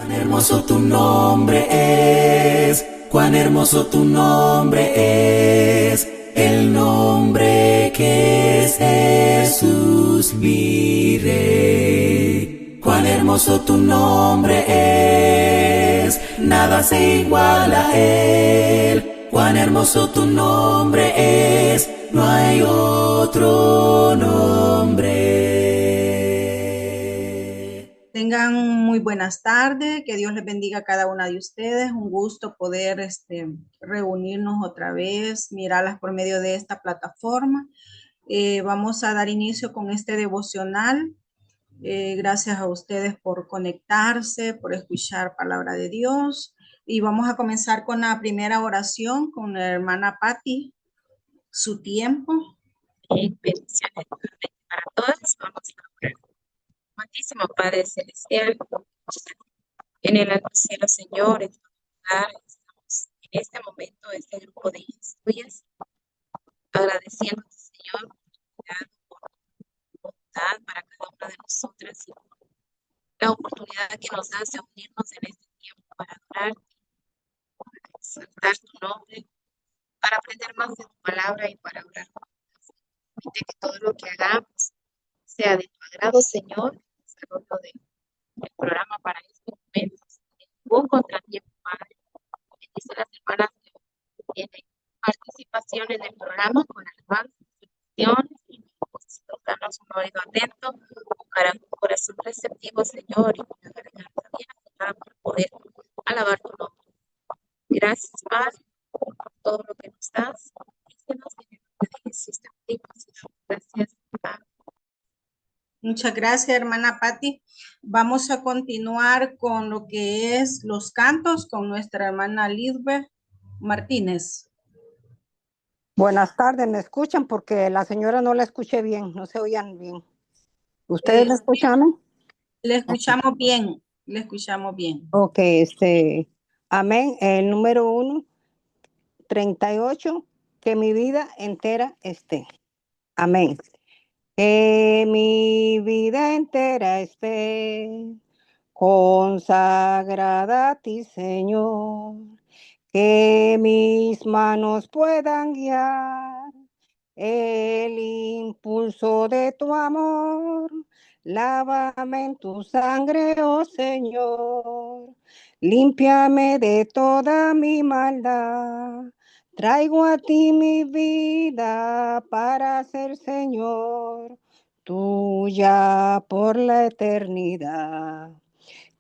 Cuán hermoso tu nombre es, cuán hermoso tu nombre es, el nombre que es Jesús mi Rey. Cuán hermoso tu nombre es, nada se iguala a él. Cuán hermoso tu nombre es, no hay otro nombre. Tengan muy buenas tardes, que Dios les bendiga a cada una de ustedes. Un gusto poder reunirnos otra vez, mirarlas por medio de esta plataforma. Vamos a dar inicio con este devocional. Gracias a ustedes por conectarse, por escuchar palabra de Dios. Y vamos a comenzar con la primera oración con la hermana Patti, su tiempo. Bendiciones para todos. Vamos a orar. Amantísimo Padre Celestial, en el alto cielo, Señor, en tu lugar, estamos en este momento, este grupo de hijas tuyas, agradeciéndote, Señor, por tu bondad para cada una de nosotras y por la oportunidad que nos das de unirnos en este tiempo para adorarte, para exaltar tu nombre, para aprender más de tu palabra y para orar. Permite que todo lo que hagamos sea de tu agrado, Señor, el desarrollo del programa para este momento. Ningún contratiempo, Padre. Bendice a las hermanas que tienen participación en el programa con alabanza, peticiones y nosotros darnos un oído atento, un corazón receptivo, Señor, y una garganta bien afinada para poder alabar tu nombre. Gracias, Padre, por todo lo que nos das. Dícenos en el nombre de Jesús, te pedimos, Señor. Gracias, Padre. Muchas gracias, hermana Patti. Vamos a continuar con lo que es los cantos con nuestra hermana Lisbeth Martínez. Buenas tardes, ¿me escuchan? Porque la señora no la escuché bien, no se oían bien. ¿Ustedes me escuchan? Le escuchamos bien, le escuchamos bien. Ok, amén. El número 1, 38, que mi vida entera esté. Amén. Que mi vida entera esté consagrada a ti, Señor. Que mis manos puedan guiar el impulso de tu amor. Lávame en tu sangre, oh Señor. Límpiame de toda mi maldad. Traigo a ti mi vida para ser, Señor, tuya por la eternidad.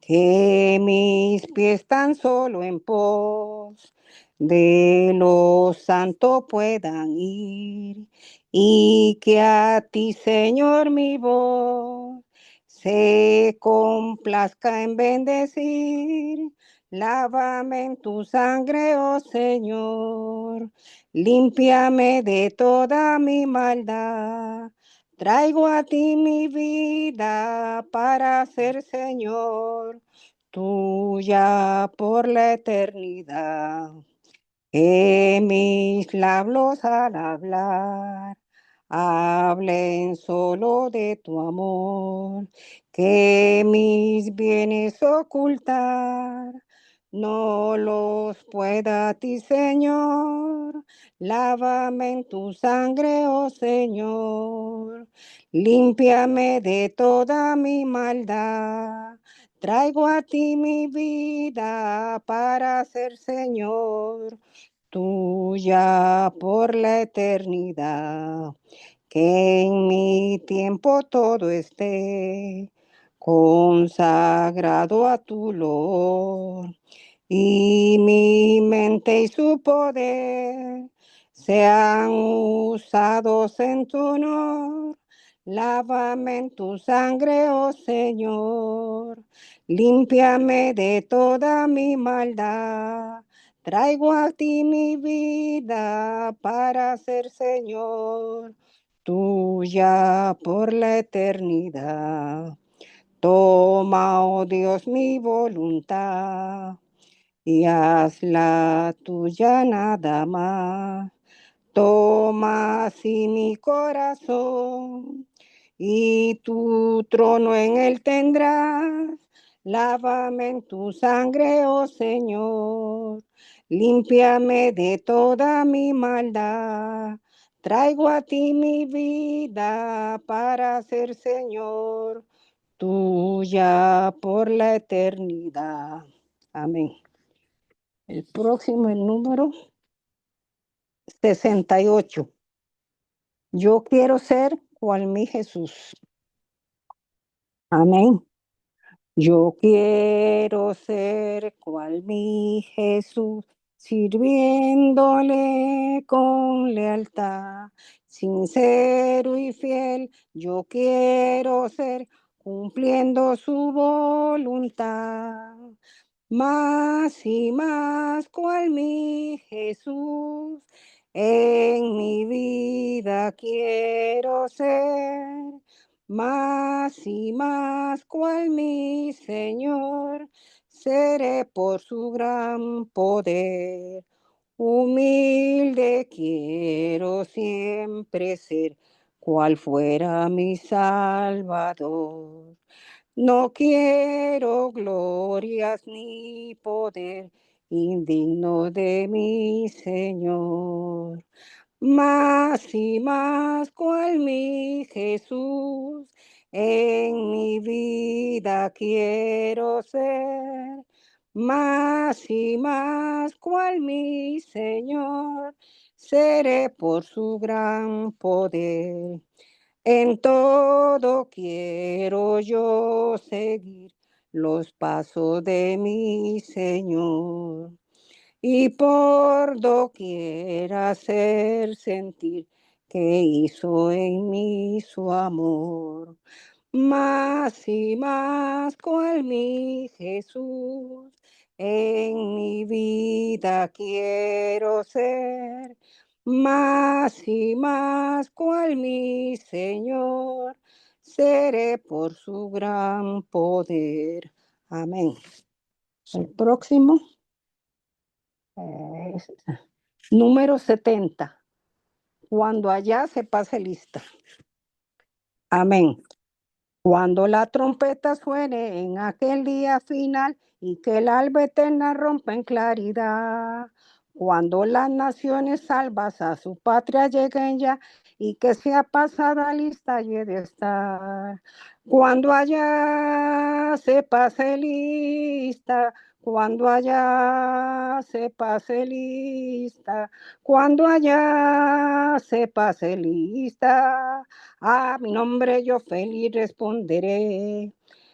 Que mis pies tan solo en pos de los santos puedan ir, y que a ti, Señor, mi voz se complazca en bendecir. Lávame en tu sangre, oh Señor, límpiame de toda mi maldad. Traigo a ti mi vida para ser, Señor, tuya por la eternidad. Que mis labios al hablar hablen solo de tu amor. Que mis bienes ocultar no los pueda a ti, Señor. Lávame en tu sangre, oh Señor. Límpiame de toda mi maldad. Traigo a ti mi vida para ser, Señor, tuya por la eternidad. Que en mi tiempo todo esté consagrado a tu loor, y mi mente y su poder sean usados en tu honor. Lávame en tu sangre, oh Señor, límpiame de toda mi maldad. Traigo a ti mi vida para ser, Señor, tuya por la eternidad. Toma, oh Dios, mi voluntad y hazla tuya nada más. Toma así mi corazón y tu trono en él tendrás. Lávame en tu sangre, oh Señor. Límpiame de toda mi maldad. Traigo a ti mi vida para ser Señor, tuya por la eternidad. Amén. El próximo, el número 68. Yo quiero ser cual mi Jesús. Amén. Yo quiero ser cual mi Jesús, sirviéndole con lealtad, sincero y fiel. Yo quiero ser cumpliendo su voluntad. Más y más cual mi Jesús, en mi vida quiero ser. Más y más cual mi Señor, seré por su gran poder. Humilde quiero siempre ser, cual fuera mi Salvador. No quiero glorias ni poder indigno de mi Señor. Más y más cual mi Jesús, en mi vida quiero ser. Más y más cual mi Señor, seré por su gran poder. En todo quiero yo seguir los pasos de mi Señor, y por doquier hacer sentir que hizo en mí su amor. Más y más cual mi Jesús, en mi vida quiero ser. Más y más cual mi Señor, seré por su gran poder. Amén. El próximo es número 70. Cuando allá se pase lista. Amén. Cuando la trompeta suene en aquel día final y que el alba eterna rompa en claridad, cuando las naciones salvas a su patria lleguen ya y que sea pasada lista haya de estar, cuando allá se pase lista, cuando allá se pase lista, cuando allá se pase lista, a mi nombre yo feliz responderé.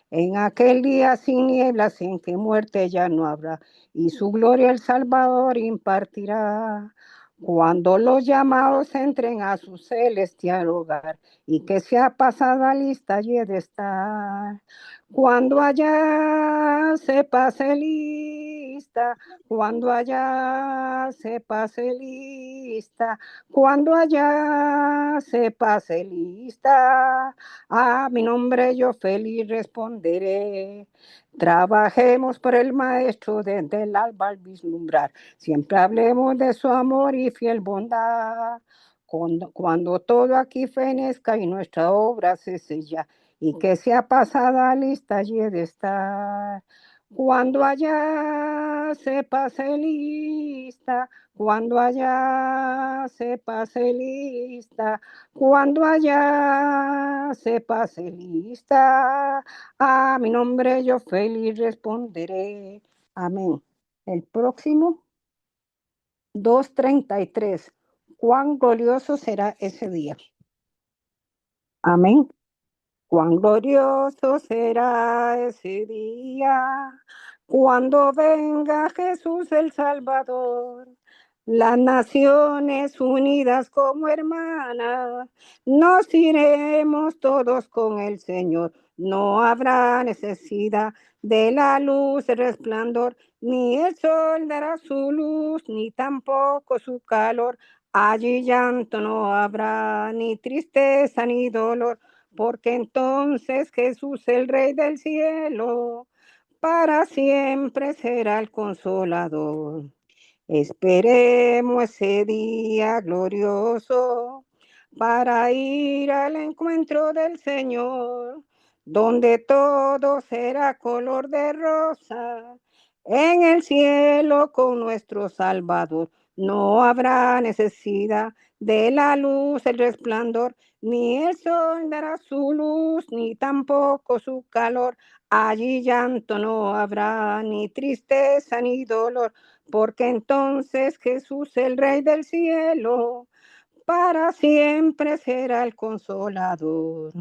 En aquel día sin nieblas en que muerte ya no habrá, y su gloria el Salvador impartirá. Cuando los llamados entren a su celestial hogar, y que sea pasada lista y he de estar. Cuando allá se pase lista, cuando allá se pase lista, cuando allá se pase lista, a mi nombre yo feliz responderé. Trabajemos por el Maestro desde el alba al vislumbrar. Siempre hablemos de su amor y fiel bondad. Cuando todo aquí fenezca y nuestra obra se sella, y que sea pasada lista y he de estar. Cuando allá se pase lista, cuando allá se pase lista, cuando allá se pase lista, a mi nombre yo feliz responderé. Amén. El próximo, 2:33. Cuán glorioso será ese día. Amén. Cuán glorioso será ese día cuando venga Jesús el Salvador. Las naciones unidas como hermanas, nos iremos todos con el Señor. No habrá necesidad de la luz, el resplandor, ni el sol dará su luz, ni tampoco su calor. Allí llanto no habrá, ni tristeza, ni dolor, porque entonces Jesús, el Rey del cielo, para siempre será el consolador. Esperemos ese día glorioso para ir al encuentro del Señor. donde todo será color de rosa. En el cielo con nuestro Salvador no habrá necesidad de la luz, el resplandor, ni el sol dará su luz, ni tampoco su calor. Allí llanto no habrá, ni tristeza, ni dolor, porque entonces Jesús, el Rey del cielo, para siempre será el consolador.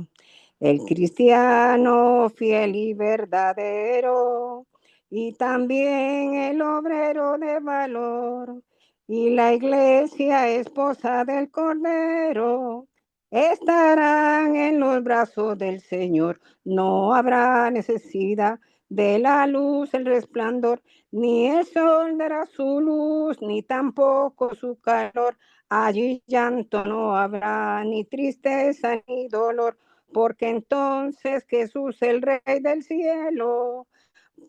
El cristiano fiel y verdadero, y también el obrero de valor, y la iglesia esposa del Cordero, estarán en los brazos del Señor. No habrá necesidad de la luz, el resplandor, ni el sol dará su luz, ni tampoco su calor. Allí llanto no habrá, ni tristeza, ni dolor, porque entonces Jesús, el Rey del cielo,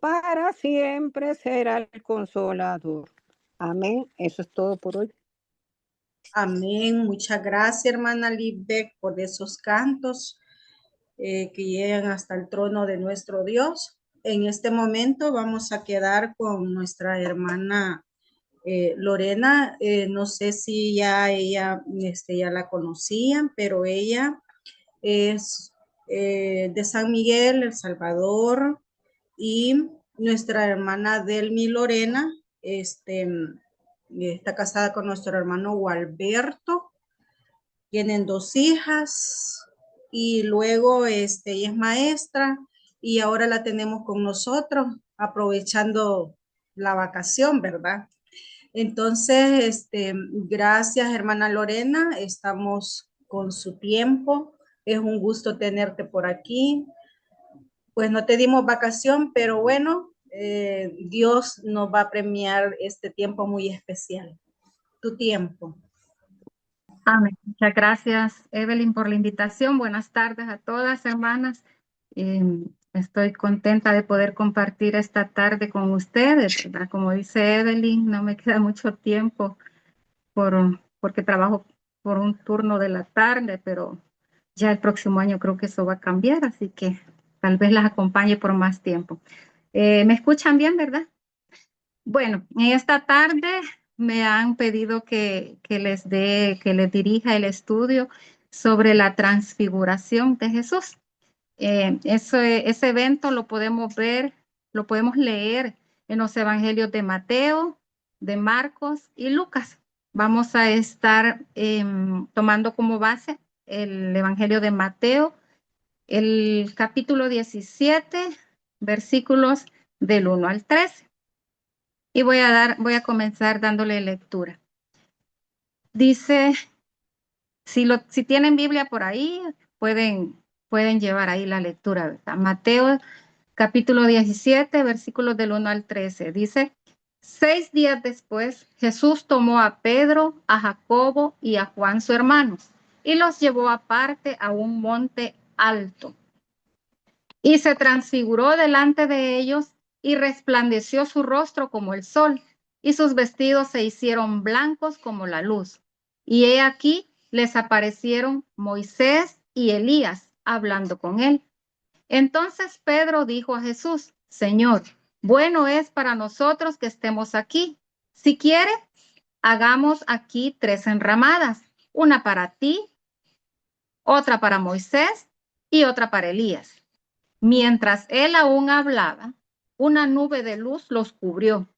para siempre será el consolador. Amén. Eso es todo por hoy. Amén. Muchas gracias, hermana Lisbeth, por esos cantos que llegan hasta el trono de nuestro Dios. En este momento vamos a quedar con nuestra hermana Lorena. No sé si ya ella ya la conocían, pero ella es de San Miguel, El Salvador, y nuestra hermana Delmi Lorena está casada con nuestro hermano Gualberto. Tienen 2 hijas y luego ella es maestra y ahora la tenemos con nosotros aprovechando la vacación, ¿verdad? Entonces, gracias, hermana Lorena, estamos con su tiempo. Es un gusto tenerte por aquí. Pues no te dimos vacación, pero bueno, Dios nos va a premiar este tiempo muy especial. Tu tiempo. Amén. Muchas gracias, Evelyn, por la invitación. Buenas tardes a todas, hermanas. Estoy contenta de poder compartir esta tarde con ustedes, ¿verdad? Como dice Evelyn, no me queda mucho tiempo porque trabajo por un turno de la tarde, pero ya el próximo año creo que eso va a cambiar, así que tal vez las acompañe por más tiempo. ¿Me escuchan bien, verdad? Bueno, en esta tarde me han pedido que les dirija el estudio sobre la transfiguración de Jesús. Ese evento lo podemos ver, lo podemos leer en los evangelios de Mateo, de Marcos y Lucas. Vamos a estar tomando como base el evangelio de Mateo, el capítulo 17, versículos del 1 al 13. Y voy a comenzar dándole lectura. Dice, si tienen Biblia por ahí, pueden llevar ahí la lectura, ¿verdad? Mateo capítulo 17, versículos del 1 al 13. Dice, 6 días después, Jesús tomó a Pedro, a Jacobo y a Juan su hermano, y los llevó aparte a un monte alto. Y se transfiguró delante de ellos y resplandeció su rostro como el sol, y sus vestidos se hicieron blancos como la luz. Y he aquí les aparecieron Moisés y Elías hablando con él. Entonces Pedro dijo a Jesús, Señor, bueno es para nosotros que estemos aquí. Si quiere, hagamos aquí 3 enramadas, una para ti, otra para Moisés y otra para Elías. Mientras él aún hablaba, una nube de luz los cubrió,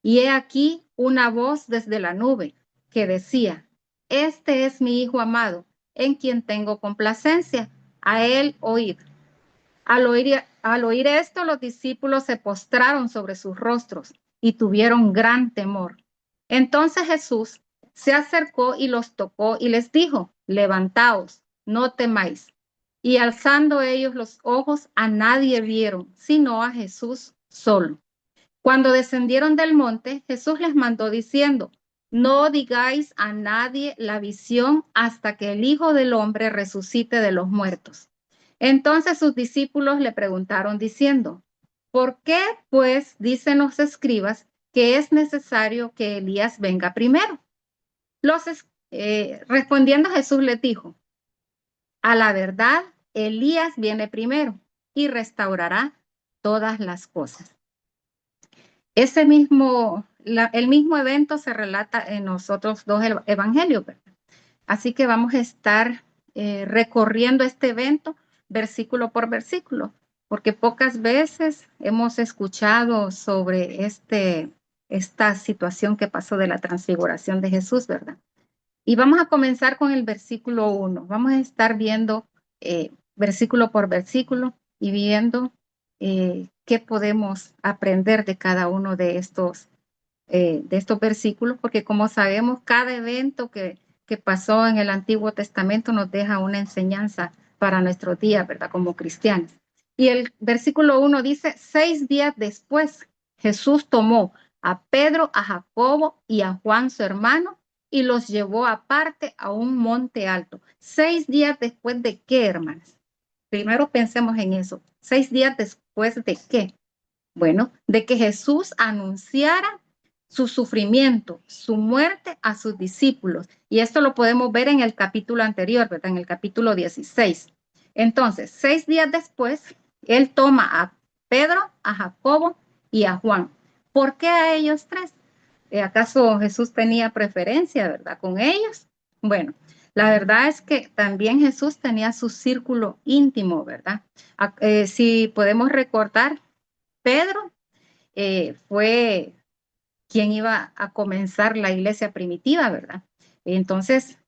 y he aquí una voz desde la nube que decía, este es mi Hijo amado, en quien tengo complacencia, a él oíd. Al oír esto, los discípulos se postraron sobre sus rostros y tuvieron gran temor. Entonces Jesús se acercó y los tocó y les dijo, levantaos, no temáis. Y alzando ellos los ojos, a nadie vieron, sino a Jesús solo. Cuando descendieron del monte, Jesús les mandó diciendo, no digáis a nadie la visión hasta que el Hijo del Hombre resucite de los muertos. Entonces sus discípulos le preguntaron diciendo, ¿por qué pues dicen los escribas que es necesario que Elías venga primero? Respondiendo Jesús les dijo, a la verdad, Elías viene primero y restaurará todas las cosas. Ese mismo, el mismo evento se relata en los otros dos evangelios, ¿verdad? Así que vamos a estar recorriendo este evento versículo por versículo, porque pocas veces hemos escuchado sobre esta situación que pasó de la transfiguración de Jesús, ¿verdad? Y vamos a comenzar con el versículo 1. Vamos a estar viendo versículo por versículo y viendo qué podemos aprender de cada uno de estos versículos, porque como sabemos, cada evento que pasó en el Antiguo Testamento nos deja una enseñanza para nuestros días, ¿verdad? Como cristianos. Y el versículo 1 dice, 6 días después, Jesús tomó a Pedro, a Jacobo y a Juan, su hermano, y los llevó aparte a un monte alto. 6 días después de qué, hermanas? Primero pensemos en eso. 6 días después de qué. Bueno, de que Jesús anunciara su sufrimiento, su muerte a sus discípulos. Y esto lo podemos ver en el capítulo anterior, ¿verdad? En el capítulo 16. Entonces, 6 días después, él toma a Pedro, a Jacobo y a Juan. ¿Por qué a ellos tres? ¿Acaso Jesús tenía preferencia, verdad, con ellos? Bueno, la verdad es que también Jesús tenía su círculo íntimo, ¿verdad? Si podemos recordar, Pedro fue quien iba a comenzar la iglesia primitiva, ¿verdad? Entonces,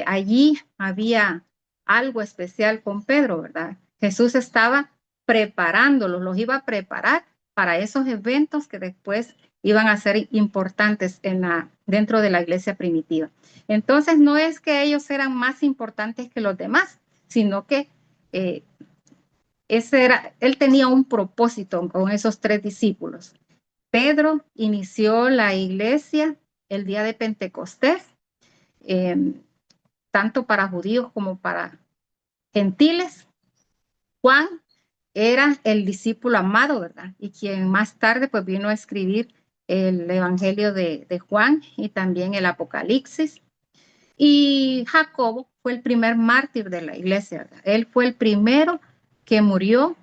allí había algo especial con Pedro, ¿verdad? Jesús estaba preparándolos, los iba a preparar para esos eventos que después iban a ser importantes dentro de la iglesia primitiva. Entonces, no es que ellos eran más importantes que los demás, sino que él tenía un propósito con esos tres discípulos. Pedro inició la iglesia el día de Pentecostés, tanto para judíos como para gentiles. Juan era el discípulo amado, ¿verdad? Y quien más tarde pues vino a escribir el Evangelio de Juan y también el Apocalipsis. Y Jacobo fue el primer mártir de la iglesia, ¿verdad? Él fue el primero que murió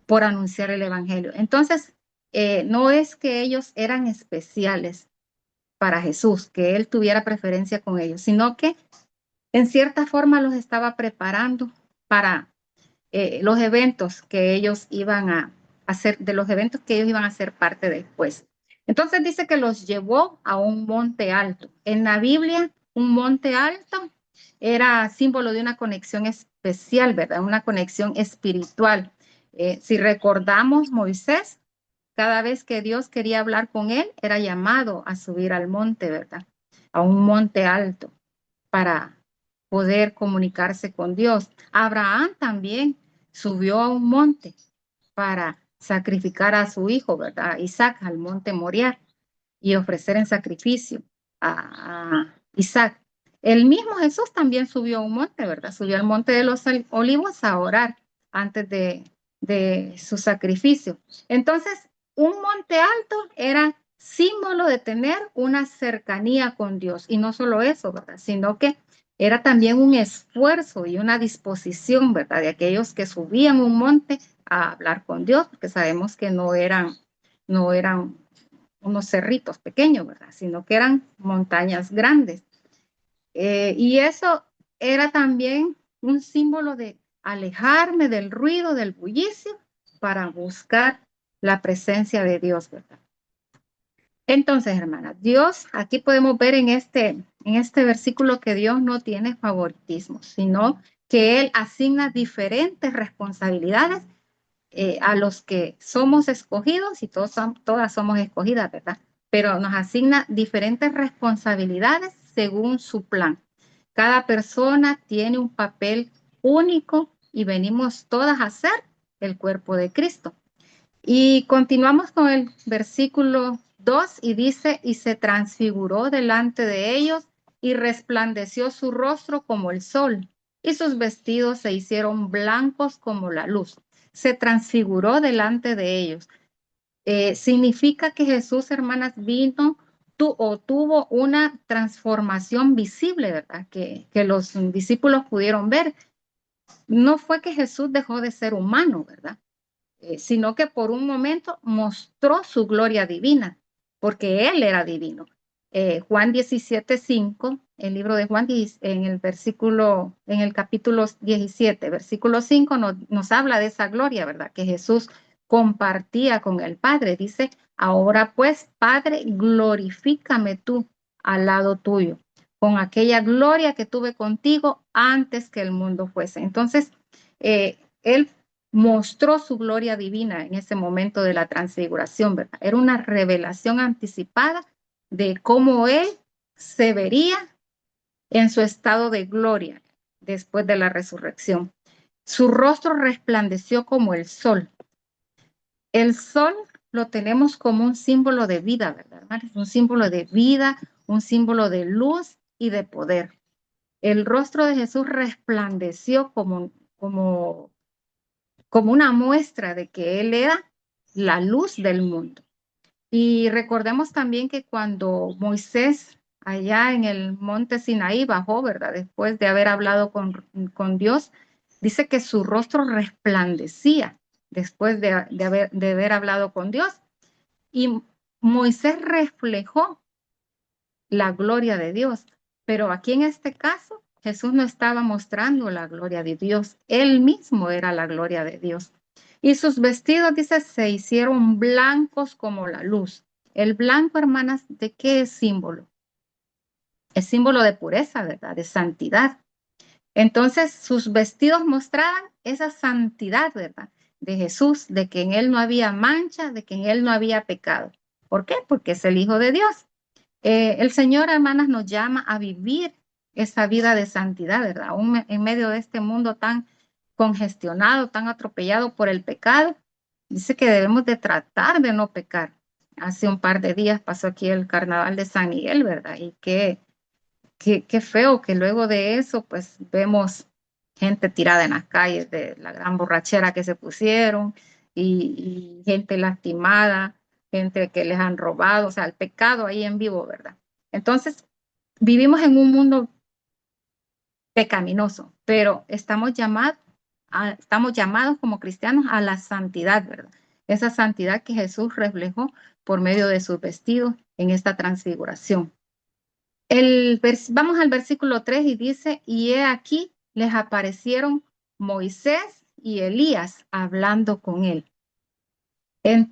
por anunciar el Evangelio. Entonces, no es que ellos eran especiales para Jesús, que él tuviera preferencia con ellos, sino que en cierta forma los estaba preparando para los eventos que ellos iban a hacer, de los eventos que ellos iban a ser parte después. Entonces dice que los llevó a un monte alto. En la Biblia, un monte alto era símbolo de una conexión especial, ¿verdad? Una conexión espiritual. Si recordamos, Moisés, cada vez que Dios quería hablar con él, era llamado a subir al monte, ¿verdad? A un monte alto para poder comunicarse con Dios. Abraham también subió a un monte para sacrificar a su hijo, ¿verdad? Isaac, al monte Moriah, y ofrecer en sacrificio a Isaac. El mismo Jesús también subió a un monte, ¿verdad? Subió al monte de los olivos a orar antes de su sacrificio. Entonces, un monte alto era símbolo de tener una cercanía con Dios. Y no solo eso, ¿verdad? Sino que era también un esfuerzo y una disposición, ¿verdad? De aquellos que subían un monte a hablar con Dios, porque sabemos que no eran unos cerritos pequeños, ¿verdad? Sino que eran montañas grandes. Y eso era también un símbolo de alejarme del ruido, del bullicio, para buscar la presencia de Dios, ¿verdad? Entonces, hermanas, Dios, aquí podemos ver en este versículo que Dios no tiene favoritismo, sino que Él asigna diferentes responsabilidades a los que somos escogidos, y todas somos escogidas, ¿verdad? Pero nos asigna diferentes responsabilidades según su plan. Cada persona tiene un papel único y venimos todas a ser el cuerpo de Cristo. Y continuamos con el versículo 2 y dice, y se transfiguró delante de ellos y resplandeció su rostro como el sol y sus vestidos se hicieron blancos como la luz. Se transfiguró delante de ellos. Significa que Jesús, hermanas, vino tuvo una transformación visible, ¿verdad? Que los discípulos pudieron ver. no fue que Jesús dejó de ser humano, ¿verdad? Sino que por un momento mostró su gloria divina, porque Él era divino. Juan 17:5, el libro de Juan, en el capítulo 17, versículo 5, nos habla de esa gloria, ¿verdad? Que Jesús compartía con el Padre. Dice, ahora pues, Padre, glorifícame tú al lado tuyo, con aquella gloria que tuve contigo antes que el mundo fuese. Entonces, Él mostró su gloria divina en ese momento de la transfiguración, ¿verdad? Era una revelación anticipada de cómo Él se vería en su estado de gloria después de la resurrección. Su rostro resplandeció como el sol. El sol lo tenemos como un símbolo de vida, ¿verdad, hermanos? Un símbolo de vida, un símbolo de luz y de poder. El rostro de Jesús resplandeció como una muestra de que Él era la luz del mundo. Y recordemos también que cuando Moisés allá en el monte Sinaí bajó, ¿verdad? Después de haber hablado con Dios, dice que su rostro resplandecía después de haber hablado con Dios. Y Moisés reflejó la gloria de Dios. Pero aquí en este caso, Jesús no estaba mostrando la gloria de Dios. Él mismo era la gloria de Dios. Y sus vestidos, dice, se hicieron blancos como la luz. El blanco, hermanas, ¿de qué es símbolo? Es símbolo de pureza, ¿verdad? De santidad. Entonces, sus vestidos mostraban esa santidad, ¿verdad? De Jesús, de que en Él no había mancha, de que en Él no había pecado. ¿Por qué? Porque es el Hijo de Dios. El Señor, hermanas, nos llama a vivir esa vida de santidad, ¿verdad? Aún en medio de este mundo tan congestionado, tan atropellado por el pecado, dice que debemos de tratar de no pecar. Hace un par de días pasó aquí el carnaval de San Miguel, ¿verdad? Y qué feo que luego de eso, pues vemos gente tirada en las calles de la gran borrachera que se pusieron y gente lastimada, gente que les han robado, o sea, el pecado ahí en vivo, ¿verdad? Entonces, vivimos en un mundo pecaminoso, pero estamos llamados como cristianos a la santidad, ¿verdad? Esa santidad que Jesús reflejó por medio de sus vestidos en esta transfiguración. Vamos al versículo 3 y dice, y he aquí les aparecieron Moisés y Elías hablando con él.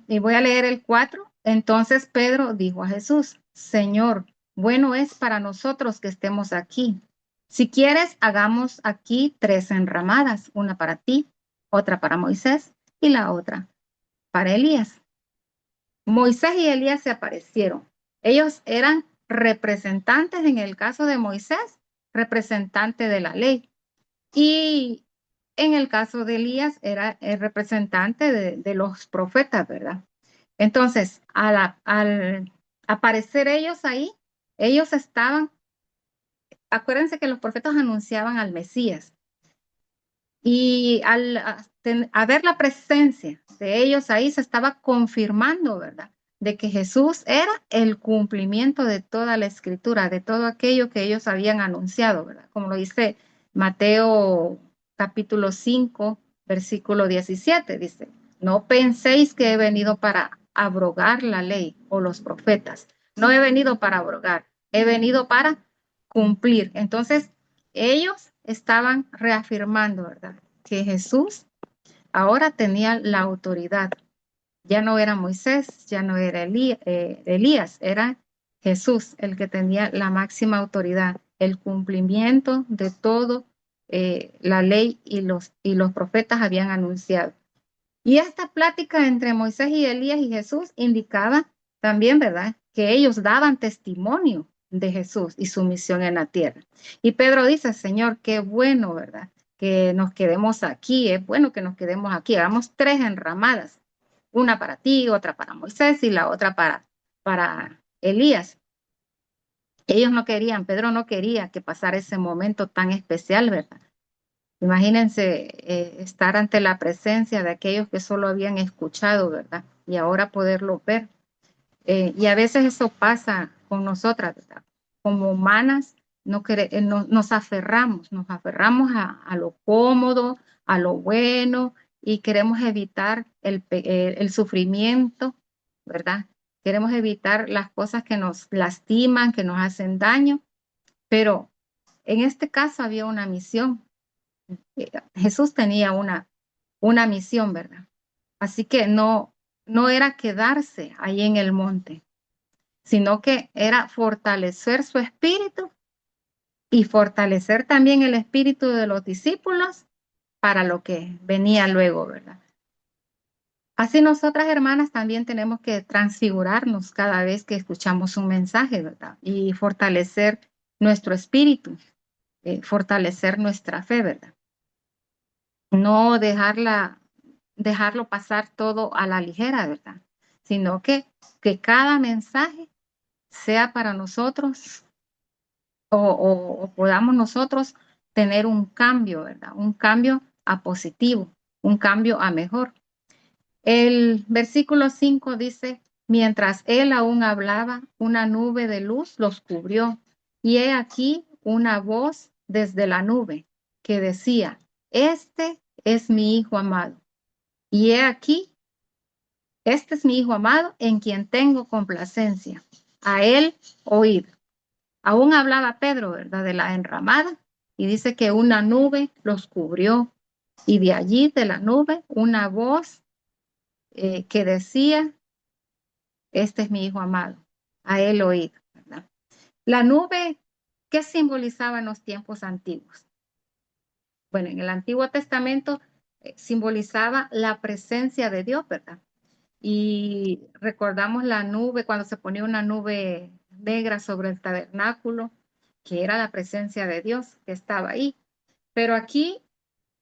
Y voy a leer el 4. Entonces Pedro dijo a Jesús, Señor, bueno es para nosotros que estemos aquí. Si quieres, hagamos aquí 3 enramadas, una para ti, otra para Moisés y la otra para Elías. Moisés y Elías se aparecieron. Ellos eran representantes, en el caso de Moisés, representante de la ley. Y en el caso de Elías era el representante de los profetas, ¿verdad? Entonces, al aparecer ellos ahí, ellos estaban, acuérdense que los profetas anunciaban al Mesías. Y al ver la presencia de ellos ahí, se estaba confirmando, ¿verdad? De que Jesús era el cumplimiento de toda la escritura, de todo aquello que ellos habían anunciado, ¿verdad? Como lo dice Mateo capítulo 5, versículo 17, dice, no penséis que he venido para abrogar la ley o los profetas. No he venido para abrogar, he venido para cumplir. Entonces, ellos estaban reafirmando, ¿verdad? Que Jesús ahora tenía la autoridad. Ya no era Moisés, ya no era Elías, era Jesús el que tenía la máxima autoridad, el cumplimiento de todo la ley y los profetas habían anunciado. Y esta plática entre Moisés y Elías y Jesús indicaba también, ¿verdad?, que ellos daban testimonio de Jesús y su misión en la tierra. Y Pedro dice, Señor, qué bueno, ¿verdad?, que nos quedemos aquí, es bueno que nos quedemos aquí, hagamos 3 enramadas, una para ti, otra para Moisés y la otra para Elías. Ellos no querían, Pedro no quería que pasara ese momento tan especial, ¿verdad? Imagínense estar ante la presencia de aquellos que solo habían escuchado, ¿verdad? Y ahora poderlo ver. Y a veces eso pasa con nosotras, ¿verdad? Como humanas nos aferramos a lo cómodo, a lo bueno, y queremos evitar el sufrimiento, ¿verdad? Queremos evitar las cosas que nos lastiman, que nos hacen daño, pero en este caso había una misión. Jesús tenía una misión, ¿verdad? Así que no era quedarse ahí en el monte, sino que era fortalecer su espíritu y fortalecer también el espíritu de los discípulos para lo que venía luego, ¿verdad? Así nosotras, hermanas, también tenemos que transfigurarnos cada vez que escuchamos un mensaje, ¿verdad? Y fortalecer nuestro espíritu, fortalecer nuestra fe, ¿verdad? No dejarlo pasar todo a la ligera, ¿verdad? Sino que cada mensaje sea para nosotros o podamos nosotros tener un cambio, ¿verdad? Un cambio a positivo, un cambio a mejor. El versículo 5 dice, mientras él aún hablaba, una nube de luz los cubrió, y he aquí una voz desde la nube que decía, este es mi hijo amado, y he aquí, este es mi hijo amado en quien tengo complacencia, a él oíd. Aún hablaba Pedro, ¿verdad? De la enramada, y dice que una nube los cubrió, y de allí, de la nube, una voz que decía, este es mi hijo amado, a él oíd, ¿verdad? La nube, ¿qué simbolizaba en los tiempos antiguos? Bueno, en el Antiguo Testamento simbolizaba la presencia de Dios, ¿verdad? Y recordamos la nube, cuando se ponía una nube negra sobre el tabernáculo, que era la presencia de Dios que estaba ahí. Pero aquí,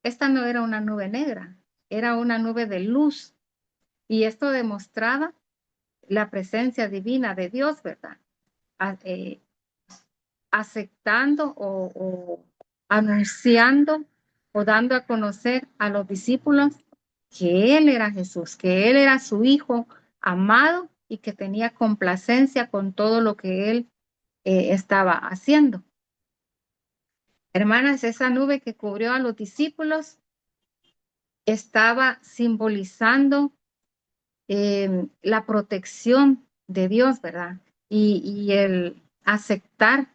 esta no era una nube negra, era una nube de luz. Y esto demostraba la presencia divina de Dios, ¿verdad? Aceptando o anunciando o dando a conocer a los discípulos que Él era Jesús, que Él era su Hijo amado y que tenía complacencia con todo lo que Él estaba haciendo. Hermanas, esa nube que cubrió a los discípulos estaba simbolizando la protección de Dios, ¿verdad? Y el aceptar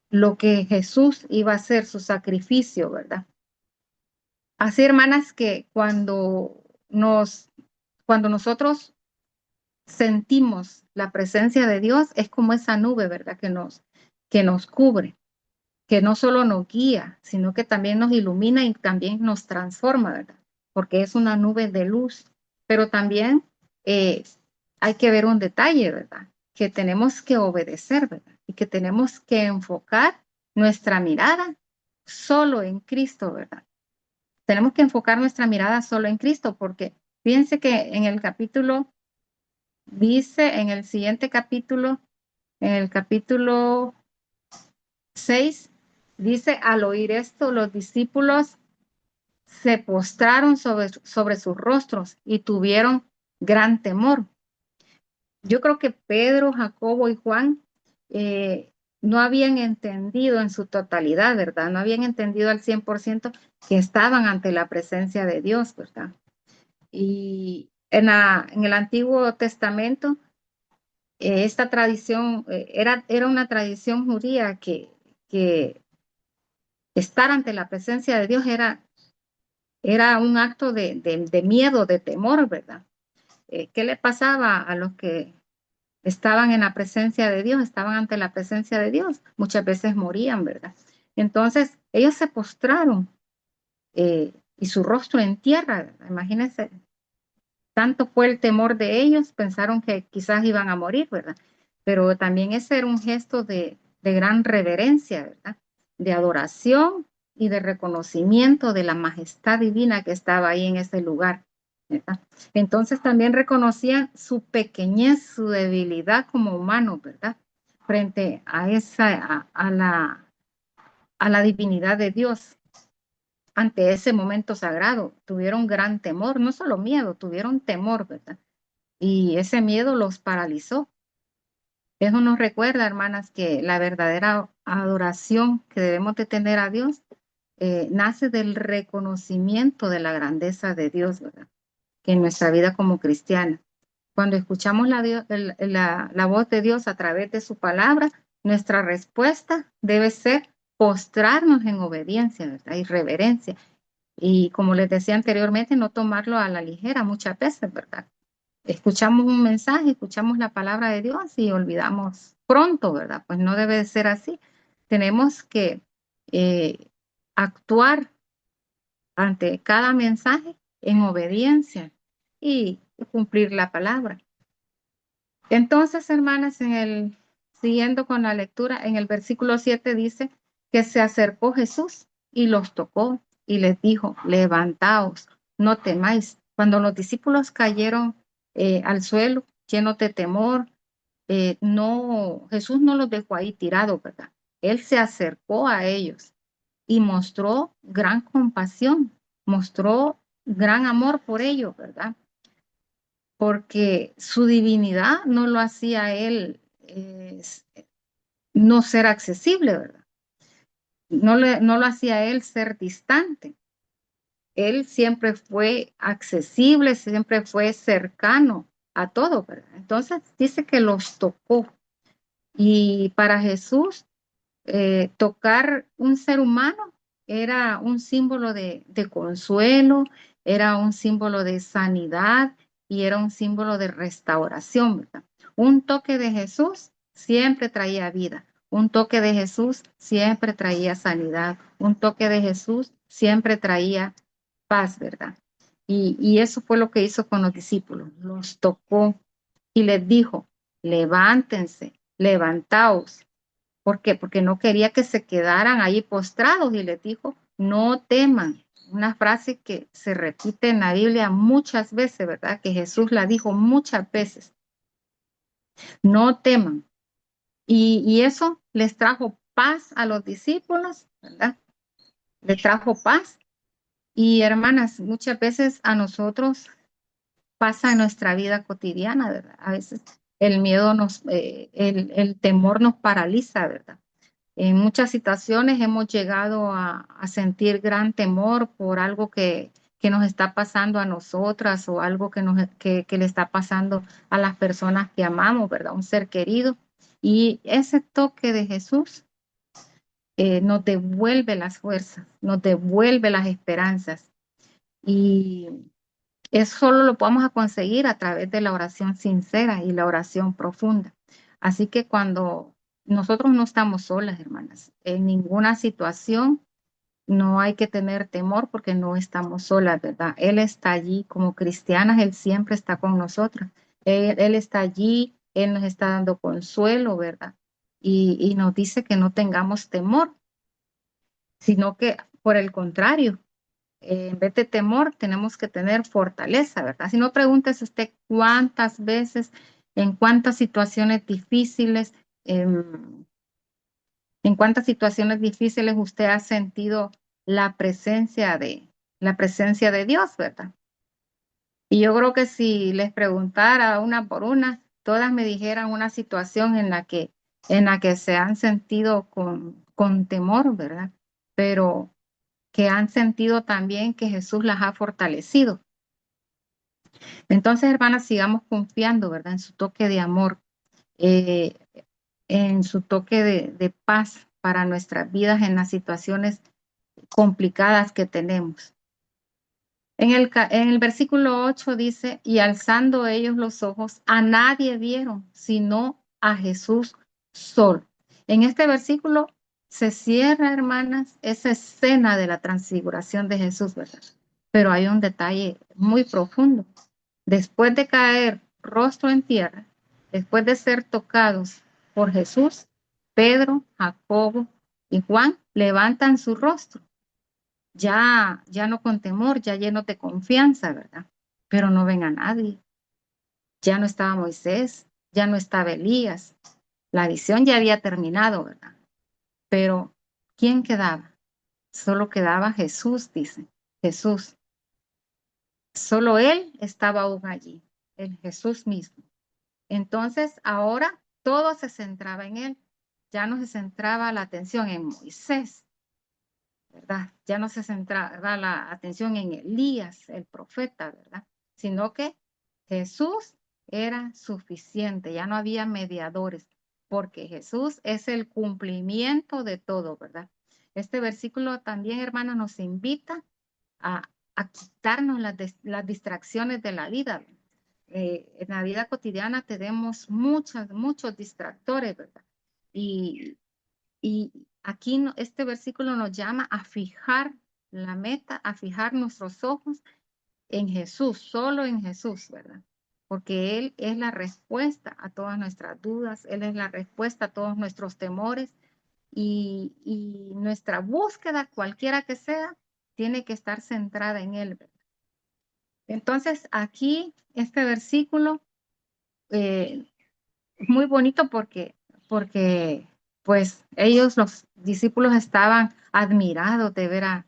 lo que Jesús iba a hacer, su sacrificio, ¿verdad? Así, hermanas, que cuando nosotros sentimos la presencia de Dios, es como esa nube, ¿verdad? Que nos cubre, que no solo nos guía, sino que también nos ilumina y también nos transforma, ¿verdad? Porque es una nube de luz. Pero también hay que ver un detalle, ¿verdad? Que tenemos que obedecer, ¿verdad? Y que tenemos que enfocar nuestra mirada solo en Cristo, ¿verdad? Tenemos que enfocar nuestra mirada solo en Cristo, porque fíjense que en el capítulo, dice en el siguiente capítulo, en el capítulo 6, dice, al oír esto, los discípulos se postraron sobre sus rostros y tuvieron gran temor. Yo creo que Pedro, Jacobo y Juan no habían entendido en su totalidad, ¿verdad? No habían entendido al 100% que estaban ante la presencia de Dios, ¿verdad? Y en el Antiguo Testamento, esta tradición era una tradición judía que estar ante la presencia de Dios era un acto de miedo, de temor, ¿verdad? ¿Qué le pasaba a los que estaban en la presencia de Dios, estaban ante la presencia de Dios? Muchas veces morían, ¿verdad? Entonces, ellos se postraron y su rostro en tierra, ¿verdad? Imagínense, tanto fue el temor de ellos, pensaron que quizás iban a morir, ¿verdad? Pero también ese era un gesto de gran reverencia, ¿verdad? De adoración y de reconocimiento de la majestad divina que estaba ahí en ese lugar, ¿verdad? Entonces también reconocían su pequeñez, su debilidad como humanos, ¿verdad? Frente a la divinidad de Dios. Ante ese momento sagrado, tuvieron gran temor, no solo miedo, tuvieron temor, ¿verdad? Y ese miedo los paralizó. Eso nos recuerda, hermanas, que la verdadera adoración que debemos de tener a Dios nace del reconocimiento de la grandeza de Dios, ¿verdad? Que en nuestra vida como cristiana. Cuando escuchamos la voz de Dios a través de su palabra, nuestra respuesta debe ser postrarnos en obediencia, ¿verdad? Y reverencia. Y como les decía anteriormente, no tomarlo a la ligera muchas veces, ¿verdad? Escuchamos un mensaje, escuchamos la palabra de Dios y olvidamos pronto, ¿verdad? Pues no debe de ser así. Tenemos que eh, actuar ante cada mensaje en obediencia y cumplir la palabra. Entonces, hermanas, siguiendo con la lectura, en el versículo 7 dice que se acercó Jesús y los tocó y les dijo, levantaos, no temáis. Cuando los discípulos cayeron al suelo, llenos de temor, Jesús no los dejó ahí tirados, ¿verdad? Él se acercó a ellos y mostró gran compasión, mostró gran amor por ellos, ¿verdad? Porque su divinidad no lo hacía él no ser accesible, ¿verdad? No lo hacía él ser distante. Él siempre fue accesible, siempre fue cercano a todo, ¿verdad? Entonces dice que los tocó. Y para Jesús, tocar un ser humano era un símbolo de consuelo, era un símbolo de sanidad y era un símbolo de restauración, ¿verdad? Un toque de Jesús siempre traía vida, un toque de Jesús siempre traía sanidad, un toque de Jesús siempre traía paz, ¿verdad? Y eso fue lo que hizo con los discípulos, los tocó y les dijo, levántense, levantaos. ¿Por qué? Porque no quería que se quedaran ahí postrados y les dijo, no teman. Una frase que se repite en la Biblia muchas veces, ¿verdad? Que Jesús la dijo muchas veces. No teman. Y eso les trajo paz a los discípulos, ¿verdad? Les trajo paz. Y hermanas, muchas veces a nosotros pasa en nuestra vida cotidiana, ¿verdad? A veces el miedo el temor nos paraliza, ¿verdad? En muchas situaciones hemos llegado a sentir gran temor por algo que nos está pasando a nosotras o algo que le está pasando a las personas que amamos, ¿verdad? Un ser querido. Y ese toque de Jesús nos devuelve las fuerzas, nos devuelve las esperanzas. Y eso solo lo podemos conseguir a través de la oración sincera y la oración profunda. Así que cuando nosotros no estamos solas, hermanas, en ninguna situación no hay que tener temor porque no estamos solas, ¿verdad? Él está allí como cristianas, Él siempre está con nosotros. Él está allí, Él nos está dando consuelo, ¿verdad? Y nos dice que no tengamos temor, sino que por el contrario, en vez de temor, tenemos que tener fortaleza, ¿verdad? Si no, pregúntese usted cuántas veces, en cuántas situaciones difíciles, en cuántas situaciones difíciles usted ha sentido la presencia de Dios, ¿verdad? Y yo creo que si les preguntara una por una, todas me dijeran una situación en la que se han sentido con temor, ¿verdad? Pero que han sentido también que Jesús las ha fortalecido. Entonces, hermanas, sigamos confiando, ¿verdad? En su toque de amor, eh, en su toque de paz para nuestras vidas en las situaciones complicadas que tenemos. En el versículo 8 dice, y alzando ellos los ojos, a nadie vieron, sino a Jesús solo. En este versículo se cierra, hermanas, esa escena de la transfiguración de Jesús, ¿verdad? Pero hay un detalle muy profundo. Después de caer rostro en tierra, después de ser tocados por Jesús, Pedro, Jacobo y Juan levantan su rostro, ya no con temor, ya llenos de confianza, ¿verdad? Pero no ven a nadie. Ya no estaba Moisés, ya no estaba Elías. La visión ya había terminado, ¿verdad? Pero ¿quién quedaba? Solo quedaba Jesús, dice. Jesús. Solo Él estaba aún allí, el Jesús mismo. Entonces, ahora todo se centraba en Él. ya no se centraba la atención en Moisés, ¿verdad? Ya no se centraba la atención en Elías, el profeta, ¿verdad? Sino que Jesús era suficiente, ya no había mediadores, porque Jesús es el cumplimiento de todo, ¿verdad? Este versículo también, hermanos, nos invita a, a quitarnos las distracciones de la vida. En la vida cotidiana tenemos muchos distractores, ¿verdad? Y, y aquí este versículo nos llama a fijar la meta, a fijar nuestros ojos en Jesús, solo en Jesús, ¿verdad? Porque Él es la respuesta a todas nuestras dudas, Él es la respuesta a todos nuestros temores y nuestra búsqueda, cualquiera que sea, tiene que estar centrada en Él, ¿verdad? Entonces, aquí este versículo es muy bonito porque pues ellos, los discípulos, estaban admirados de ver a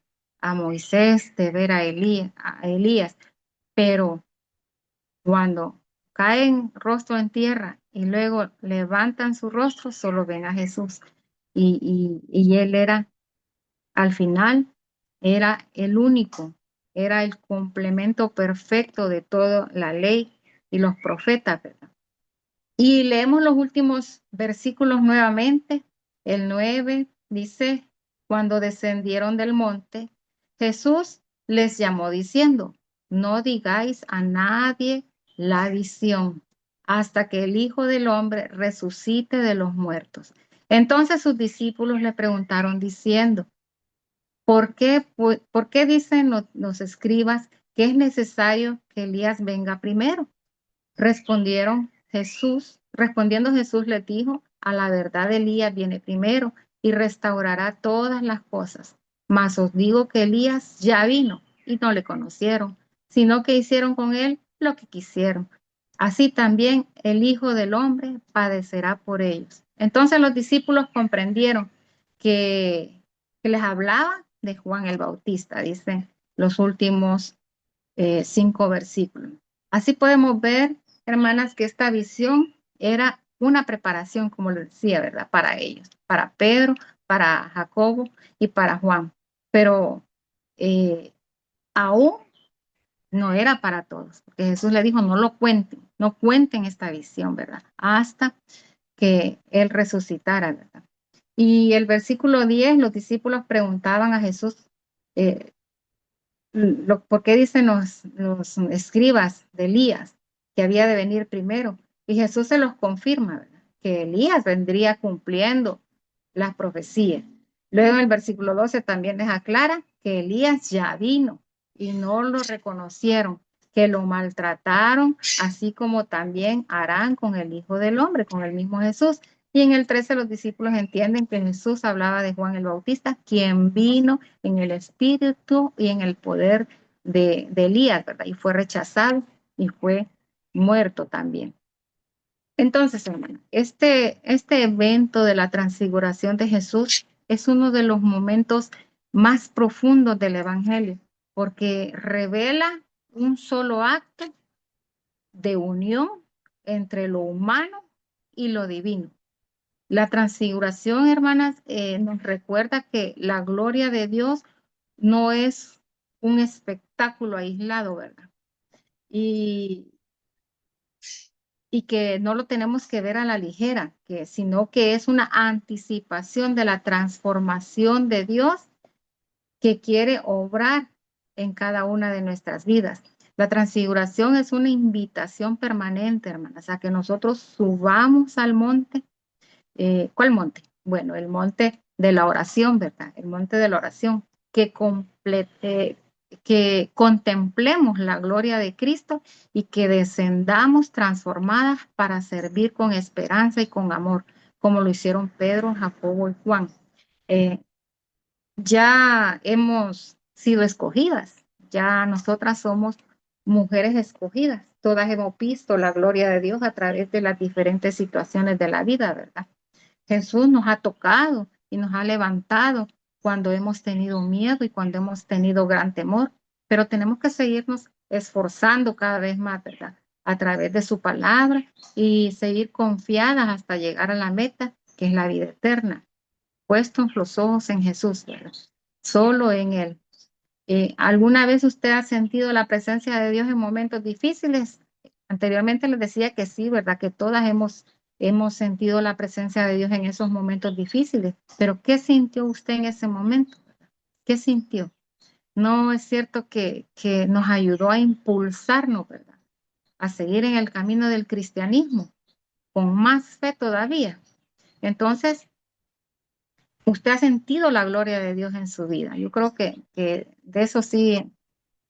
Moisés, de ver a Elías, pero cuando caen rostro en tierra y luego levantan su rostro, solo ven a Jesús. Y él era, al final, era el único, era el complemento perfecto de toda la ley y los profetas, ¿verdad? Y leemos los últimos versículos nuevamente. El 9 dice, cuando descendieron del monte, Jesús les llamó diciendo, no digáis a nadie la visión hasta que el Hijo del Hombre resucite de los muertos. Entonces sus discípulos le preguntaron diciendo, ¿por qué dicen los escribas que es necesario que Elías venga primero? Respondiendo Jesús les dijo, a la verdad Elías viene primero y restaurará todas las cosas. Mas os digo que Elías ya vino y no le conocieron, sino que hicieron con él lo que quisieron. Así también el Hijo del Hombre padecerá por ellos. Entonces los discípulos comprendieron que les hablaba de Juan el Bautista, dicen los últimos 5 versículos. Así podemos ver, hermanas, que esta visión era una preparación, como les decía, ¿verdad? Para ellos, para Pedro, para Jacobo y para Juan. Pero aún no era para todos, porque Jesús le dijo, no lo cuenten, no cuenten esta visión, ¿verdad? Hasta que Él resucitara, ¿verdad? Y el versículo 10, los discípulos preguntaban a Jesús, ¿por qué dicen los escribas de Elías que había de venir primero? Y Jesús se los confirma, ¿verdad? Que Elías vendría cumpliendo las profecías. Luego en el versículo 12 también les aclara que Elías ya vino y no lo reconocieron, que lo maltrataron, así como también harán con el Hijo del Hombre, con el mismo Jesús. Y en el 13 los discípulos entienden que Jesús hablaba de Juan el Bautista, quien vino en el espíritu y en el poder de Elías, ¿verdad? Y fue rechazado y fue muerto también. Entonces, hermano, este evento de la transfiguración de Jesús es uno de los momentos más profundos del Evangelio, porque revela un solo acto de unión entre lo humano y lo divino. La transfiguración, hermanas, nos recuerda que la gloria de Dios no es un espectáculo aislado, ¿verdad? Y que no lo tenemos que ver a la ligera, sino que es una anticipación de la transformación de Dios que quiere obrar en cada una de nuestras vidas. La transfiguración es una invitación permanente, hermanas, a que nosotros subamos al monte. ¿Cuál monte? Bueno, el monte de la oración, ¿verdad? El monte de la oración, que contemplemos la gloria de Cristo y que descendamos transformadas para servir con esperanza y con amor, como lo hicieron Pedro, Jacobo y Juan. Ya hemos sido escogidas, ya nosotras somos mujeres escogidas, todas hemos visto la gloria de Dios a través de las diferentes situaciones de la vida, ¿verdad? Jesús nos ha tocado y nos ha levantado cuando hemos tenido miedo y cuando hemos tenido gran temor, pero tenemos que seguirnos esforzando cada vez más, ¿verdad? A través de su palabra y seguir confiadas hasta llegar a la meta que es la vida eterna. Puestos los ojos en Jesús, ¿verdad? Solo en Él. ¿Alguna vez usted ha sentido la presencia de Dios en momentos difíciles? Anteriormente les decía que sí, ¿verdad? Que todas hemos sentido la presencia de Dios en esos momentos difíciles. Pero ¿qué sintió usted en ese momento? ¿Qué sintió? No es cierto que nos ayudó a impulsarnos, ¿verdad? A seguir en el camino del cristianismo, con más fe todavía. Entonces, usted ha sentido la gloria de Dios en su vida. Yo creo que de eso sí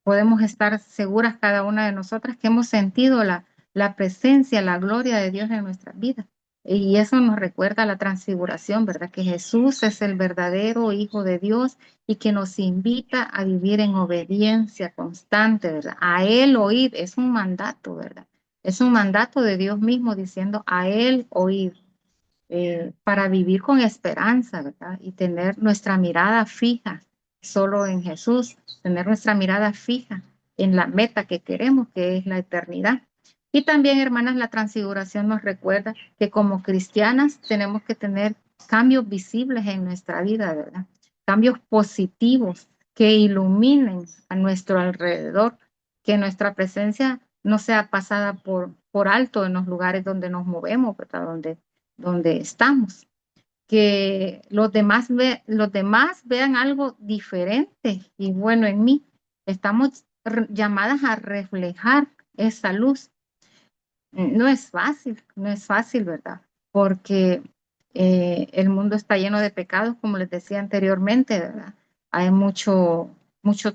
podemos estar seguras cada una de nosotras que hemos sentido la presencia, la gloria de Dios en nuestras vidas. Y eso nos recuerda la transfiguración, ¿verdad? Que Jesús es el verdadero Hijo de Dios y que nos invita a vivir en obediencia constante, ¿verdad? A Él oír, es un mandato, ¿verdad? Es un mandato de Dios mismo diciendo a Él oír, para vivir con esperanza, ¿verdad? Y tener nuestra mirada fija solo en Jesús, tener nuestra mirada fija en la meta que queremos, que es la eternidad. Y también, hermanas, la transfiguración nos recuerda que como cristianas tenemos que tener cambios visibles en nuestra vida, ¿verdad? Cambios positivos que iluminen a nuestro alrededor, que nuestra presencia no sea pasada por alto en los lugares donde nos movemos, ¿verdad? Donde estamos, que los demás vean algo diferente y bueno en mí. Estamos llamadas a reflejar esa luz. No es fácil, ¿verdad? Porque el mundo está lleno de pecados, como les decía anteriormente, ¿verdad? Hay muchos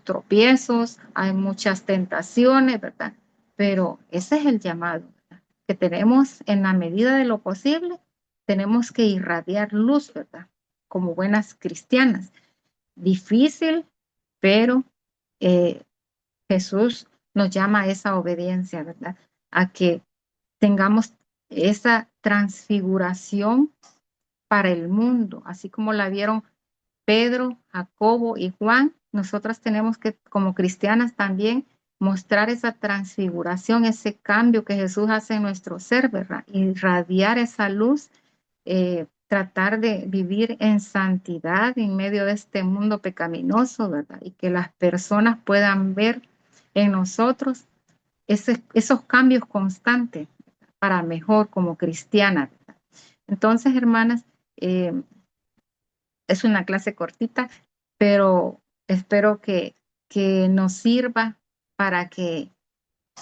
tropiezos, hay muchas tentaciones, ¿verdad? Pero ese es el llamado, ¿verdad? Que tenemos en la medida de lo posible, tenemos que irradiar luz, ¿verdad? Como buenas cristianas. Difícil, pero eh, Jesús nos llama a esa obediencia, ¿verdad? A que tengamos esa transfiguración para el mundo, así como la vieron Pedro, Jacobo y Juan. Nosotras tenemos que, como cristianas, también mostrar esa transfiguración, ese cambio que Jesús hace en nuestro ser, ¿verdad? Irradiar esa luz, tratar de vivir en santidad en medio de este mundo pecaminoso, ¿verdad? Y que las personas puedan ver en nosotros esos cambios constantes para mejor como cristiana. Entonces, hermanas, es una clase cortita, pero espero que nos sirva para que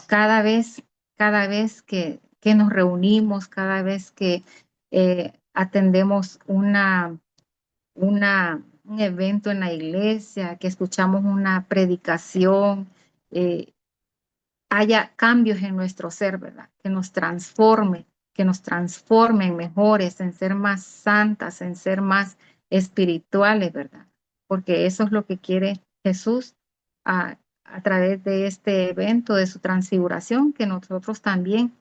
cada vez, cada vez que nos reunimos, cada vez que atendemos un evento en la iglesia, que escuchamos una predicación, eh, haya cambios en nuestro ser, ¿verdad? Que nos transformen mejores, en ser más santas, en ser más espirituales, ¿verdad? Porque eso es lo que quiere Jesús a través de este evento de su transfiguración, que nosotros también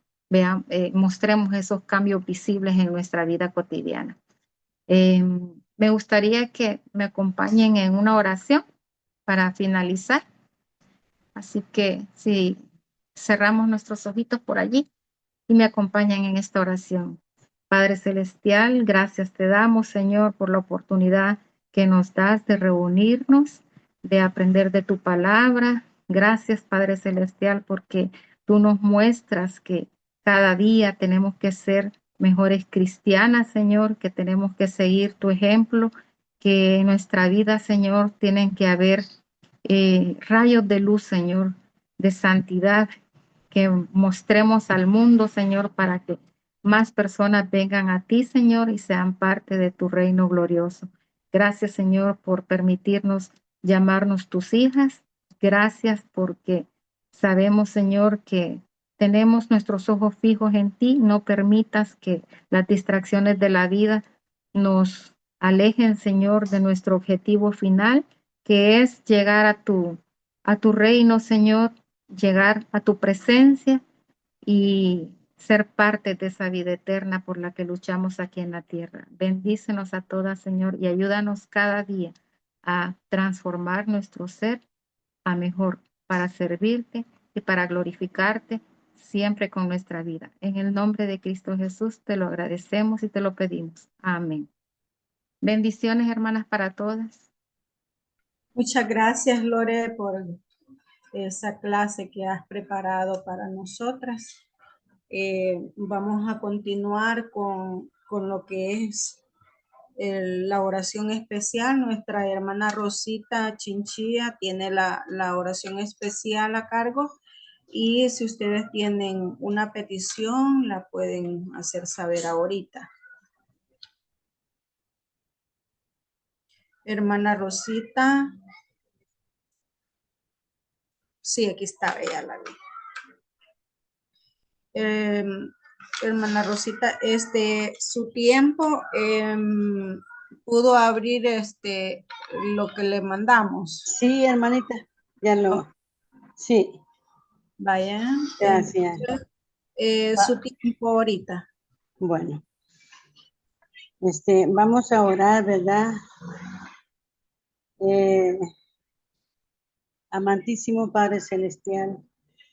mostremos esos cambios visibles en nuestra vida cotidiana. Me gustaría que me acompañen en una oración para finalizar. Así que si cerramos nuestros ojitos por allí y me acompañan en esta oración. Padre Celestial, gracias te damos, Señor, por la oportunidad que nos das de reunirnos, de aprender de tu palabra. Gracias, Padre Celestial, porque tú nos muestras que cada día tenemos que ser mejores cristianas, Señor, que tenemos que seguir tu ejemplo, que en nuestra vida, Señor, tienen que haber rayos de luz, Señor, de santidad, que mostremos al mundo, Señor, para que más personas vengan a ti, Señor, y sean parte de tu reino glorioso. Gracias, Señor, por permitirnos llamarnos tus hijas. Gracias porque sabemos, Señor, que tenemos nuestros ojos fijos en ti. No permitas que las distracciones de la vida nos alejen, Señor, de nuestro objetivo final, que es llegar a tu reino, Señor, llegar a tu presencia y ser parte de esa vida eterna por la que luchamos aquí en la tierra. Bendícenos a todas, Señor, y ayúdanos cada día a transformar nuestro ser a mejor para servirte y para glorificarte siempre con nuestra vida. En el nombre de Cristo Jesús te lo agradecemos y te lo pedimos. Amén. Bendiciones, hermanas, para todas. Muchas gracias, Lore, por esa clase que has preparado para nosotras. Vamos a continuar con lo que es la oración especial. Nuestra hermana Rosita Chinchilla tiene la oración especial a cargo, y si ustedes tienen una petición la pueden hacer saber ahorita. Hermana Rosita. Sí, aquí está, ella la vi. Hermana Rosita, su tiempo, pudo abrir lo que le mandamos. Sí, hermanita, ya lo, sí. Vaya. Gracias. Su tiempo ahorita. Bueno, vamos a orar, ¿verdad? Amantísimo Padre Celestial,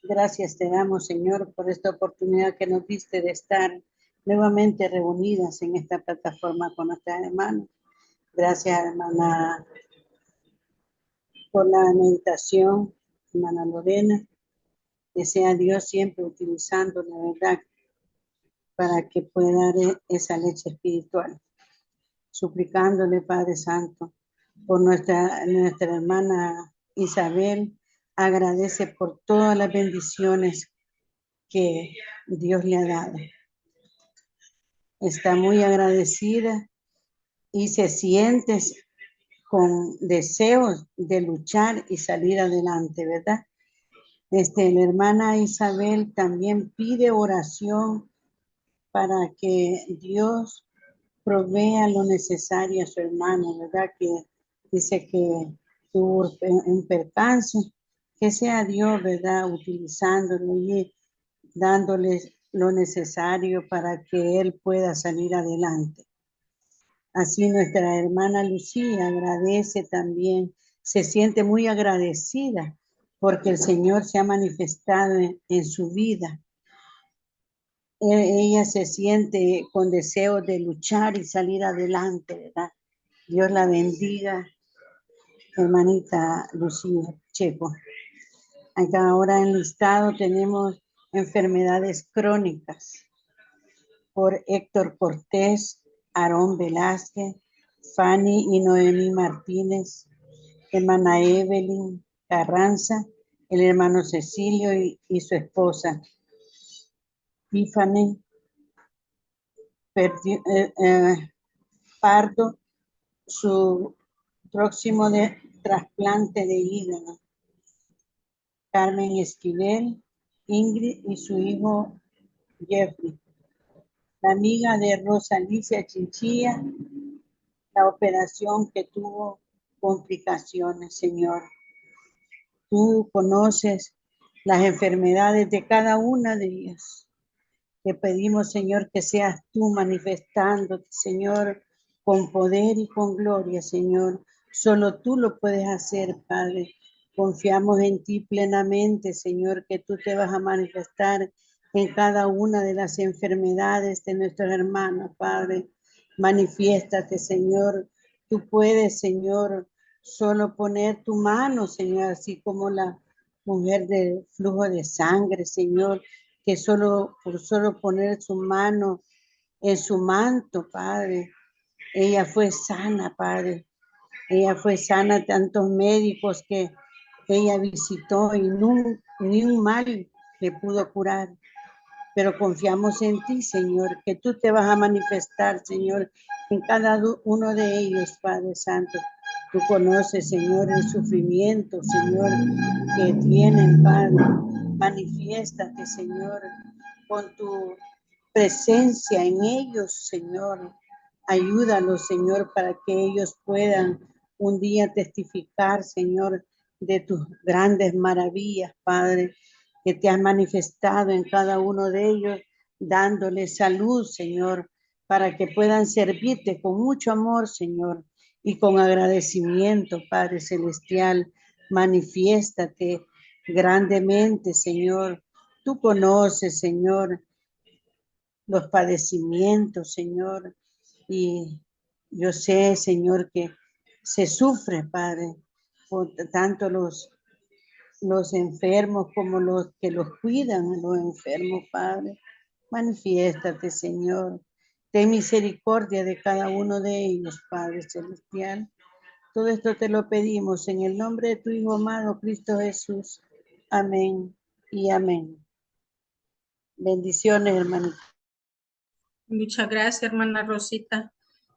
gracias te damos, Señor, por esta oportunidad que nos diste de estar nuevamente reunidas en esta plataforma con nuestras hermanas. Gracias, hermana, por la meditación, hermana Lorena. Que sea Dios siempre utilizando la verdad para que pueda dar esa leche espiritual. Suplicándole, Padre Santo, por nuestra hermana Isabel, agradece por todas las bendiciones que Dios le ha dado. Está muy agradecida y se siente con deseos de luchar y salir adelante, ¿verdad? La hermana Isabel también pide oración para que Dios provea lo necesario a su hermano, ¿verdad? Que dice que tuvo un percance, que sea Dios, ¿verdad? Utilizándolo y dándoles lo necesario para que él pueda salir adelante. Así nuestra hermana Lucía agradece también, se siente muy agradecida porque el Señor se ha manifestado en su vida. Ella se siente con deseo de luchar y salir adelante, ¿verdad? Dios la bendiga, hermanita Lucía Checo. Acá ahora en listado tenemos enfermedades crónicas por Héctor Cortés, Aarón Velázquez, Fanny y Noemí Martínez, hermana Evelyn Carranza, el hermano Cecilio y su esposa Tiffany Pardo, su próximo trasplante de hígado. Carmen Esquivel, Ingrid y su hijo Jeffrey. La amiga de Rosa Alicia Chinchilla, la operación que tuvo complicaciones, Señor. Tú conoces las enfermedades de cada una de ellas. Te pedimos, Señor, que seas tú manifestándote, Señor, con poder y con gloria, Señor. Solo tú lo puedes hacer, Padre. Confiamos en ti plenamente, Señor, que tú te vas a manifestar en cada una de las enfermedades de nuestros hermanos, Padre. Manifiéstate, Señor. Tú puedes, Señor, solo poner tu mano, Señor, así como la mujer del flujo de sangre, Señor, que por solo poner su mano en su manto, Padre, ella fue sana, Padre. Ella fue sana, tantos médicos que ella visitó y ni un mal le pudo curar. Pero confiamos en ti, Señor, que tú te vas a manifestar, Señor, en cada uno de ellos, Padre Santo. Tú conoces, Señor, el sufrimiento, Señor, que tienen, Padre. Manifiéstate, Señor, con tu presencia en ellos, Señor. Ayúdalos, Señor, para que ellos puedan un día testificar, Señor, de tus grandes maravillas, Padre, que te has manifestado en cada uno de ellos, dándoles salud, Señor, para que puedan servirte con mucho amor, Señor, y con agradecimiento, Padre Celestial. Manifiéstate grandemente, Señor, Tú conoces, Señor, los padecimientos, Señor, y yo sé, Señor, que se sufre, Padre, por tanto los enfermos como los que los cuidan, los enfermos, Padre. Manifiéstate, Señor. Ten misericordia de cada uno de ellos, Padre Celestial. Todo esto te lo pedimos en el nombre de tu Hijo amado, Cristo Jesús. Amén y amén. Bendiciones, hermanito. Muchas gracias, hermana Rosita.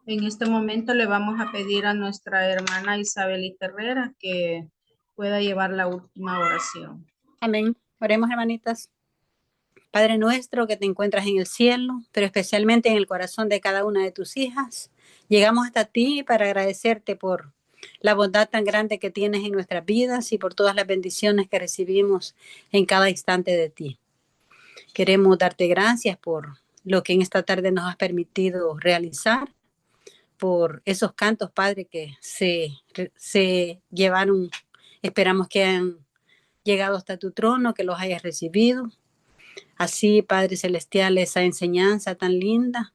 En este momento le vamos a pedir a nuestra hermana Isabelita Herrera que pueda llevar la última oración. Amén. Oremos, hermanitas. Padre nuestro que te encuentras en el cielo, pero especialmente en el corazón de cada una de tus hijas, llegamos hasta ti para agradecerte por la bondad tan grande que tienes en nuestras vidas y por todas las bendiciones que recibimos en cada instante de ti. Queremos darte gracias por lo que en esta tarde nos has permitido realizar, por esos cantos, Padre, que se llevaron. Esperamos que hayan llegado hasta tu trono, que los hayas recibido. Así, Padre Celestial, esa enseñanza tan linda,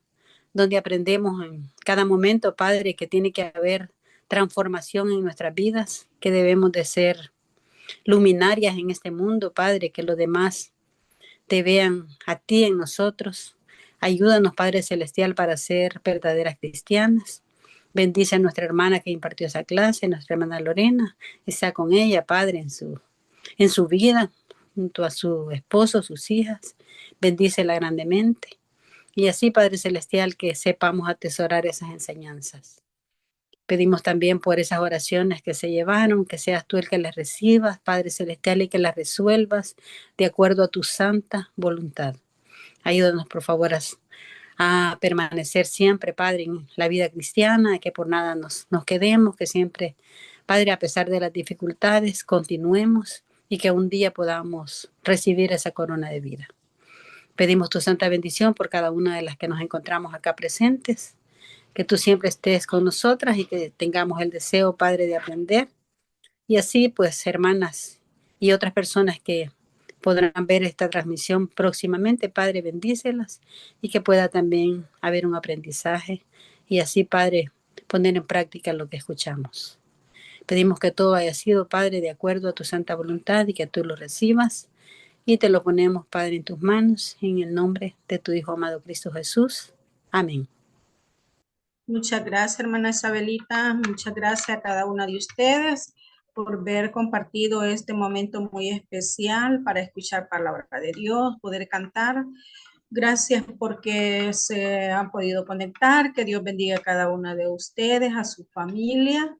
donde aprendemos en cada momento, Padre, que tiene que haber transformación en nuestras vidas, que debemos de ser luminarias en este mundo, Padre, que los demás te vean a ti en nosotros. Ayúdanos, Padre Celestial, para ser verdaderas cristianas. Bendice a nuestra hermana que impartió esa clase, nuestra hermana Lorena. Está con ella, Padre, en su vida, junto a su esposo, sus hijas. Bendícela grandemente. Y así, Padre Celestial, que sepamos atesorar esas enseñanzas. Pedimos también por esas oraciones que se llevaron, que seas tú el que las recibas, Padre Celestial, y que las resuelvas de acuerdo a tu santa voluntad. Ayúdanos, por favor, a permanecer siempre, Padre, en la vida cristiana, que por nada nos quedemos, que siempre, Padre, a pesar de las dificultades, continuemos y que un día podamos recibir esa corona de vida. Pedimos tu santa bendición por cada una de las que nos encontramos acá presentes, que tú siempre estés con nosotras y que tengamos el deseo, Padre, de aprender. Y así, pues, hermanas y otras personas que podrán ver esta transmisión próximamente, Padre, bendícelas y que pueda también haber un aprendizaje y así, Padre, poner en práctica lo que escuchamos. Pedimos que todo haya sido, Padre, de acuerdo a tu santa voluntad y que tú lo recibas. Y te lo ponemos, Padre, en tus manos, en el nombre de tu Hijo amado Cristo Jesús. Amén. Muchas gracias, hermana Isabelita. Muchas gracias a cada una de ustedes por ver compartido este momento muy especial para escuchar palabra de Dios, poder cantar. Gracias porque se han podido conectar. Que Dios bendiga a cada una de ustedes, a su familia.